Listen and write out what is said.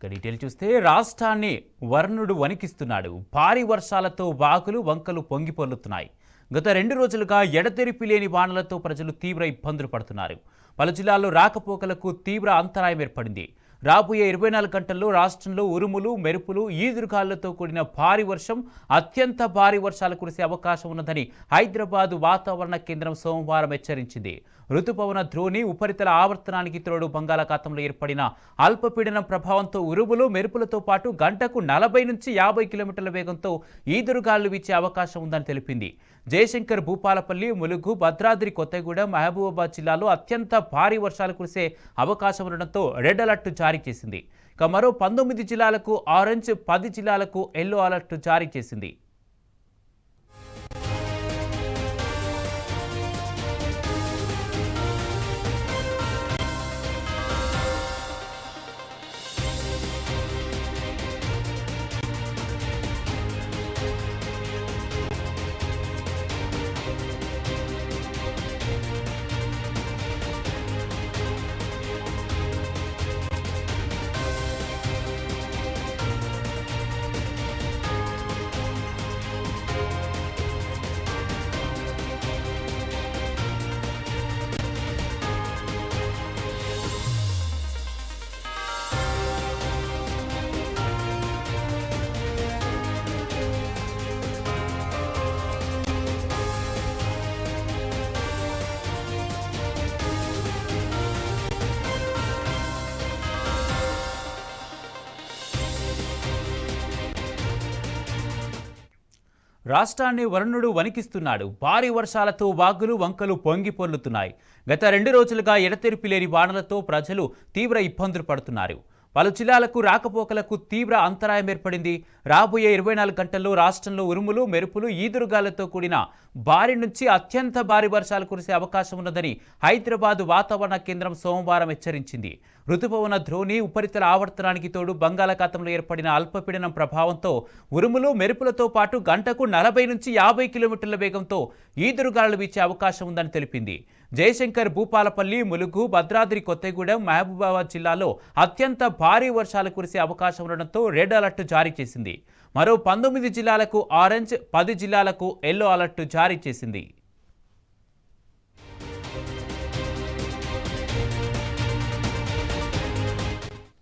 Detail చూస్తే రాష్ట్రాన్ని వర్ణుడు వణికిస్తున్నాడు. భారీ వర్షాలతో వాగులు వంకలు పొంగిపొర్లుతున్నాయి. గత 2 రోజులుగా ఎడతెరిపి లేని వానలతో ప్రజలు తీవ్ర ఇబ్బందులు పడుతున్నారు. పలు జిల్లాల్లో రాకపోకలకు తీవ్ర అంతరాయం ఏర్పడింది. రాబోయే 24 గంటల్లో రాష్ట్రంలో ఉరుములు, మెరుపులు, ఈదురుగాలులతో కూడిన భారీ వర్షం, అత్యంత భారీ వర్షాలు కురిసే అవకాశం ఉన్నదని హైదరాబాద్ వాతావరణ కేంద్రం సోమవారం హెచ్చరించింది. రుతుపవన ద్రోణి ఉపరితల ఆవర్తనానికి తోడు బంగాళాఖాతంలో ఏర్పడిన అల్పపీడనం ప్రభావంతో ఉరుములు, మెరుపులతో పాటు గంటకు 40 నుంచి 50 కిలోమీటర్ల వేగంతో ఈదురుగాలులు వీచే అవకాశం ఉందని తెలిపింది. జయశంకర్, భూపాలపల్లి, ములుగు, భద్రాద్రి కొత్తగూడెం, మహబూబాబాద్ జిల్లాలో అత్యంత భారీ వర్షాలు కురిసే అవకాశం ఉండడంతో రెడ్ అలర్ట్ జారీ చేసింది. ఇక మరో 19 జిల్లాలకు ఆరెంజ్, 10 జిల్లాలకు ఎల్లో అలర్ట్ జారీ చేసింది. రాష్ట్రాన్ని వరుణుడు వణికిస్తున్నాడు. భారీ వర్షాలతో వాగులు వంకలు పొంగిపొర్లుతున్నాయి. గత 2 రోజులుగా ఎడతెరిపి లేని వానలతో ప్రజలు తీవ్ర ఇబ్బందులు పడుతున్నారు. పలు జిల్లాలకు రాకపోకలకు తీవ్ర అంతరాయం ఏర్పడింది. రాబోయే 24 గంటల్లో రాష్ట్రంలో ఉరుములు, మెరుపులు, ఈదురుగాలతో కూడిన భారీ నుంచి అత్యంత భారీ వర్షాలు కురిసే అవకాశం ఉన్నదని హైదరాబాద్ వాతావరణ కేంద్రం సోమవారం హెచ్చరించింది. రుతుపవన ద్రోణి ఉపరితల ఆవర్తనానికి తోడు బంగాళాఖాతంలో ఏర్పడిన అల్పపీడనం ప్రభావంతో ఉరుములు, మెరుపులతో పాటు గంటకు 40 నుంచి 50 కిలోమీటర్ల వేగంతో ఈదురుగాలులు వీచే అవకాశం ఉందని తెలిపింది. జయశంకర్, భూపాలపల్లి, ములుగు, భద్రాద్రి కొత్తగూడెం, మహబూబాబాద్ జిల్లాలో అత్యంత భారీ వర్షాలు కురిసే అవకాశం ఉండడంతో రెడ్ అలర్ట్ జారీ చేసింది. మరో 19 జిల్లాలకు ఆరెంజ్, 10 జిల్లాలకు ఎల్లో అలర్ట్ జారీ చేసింది.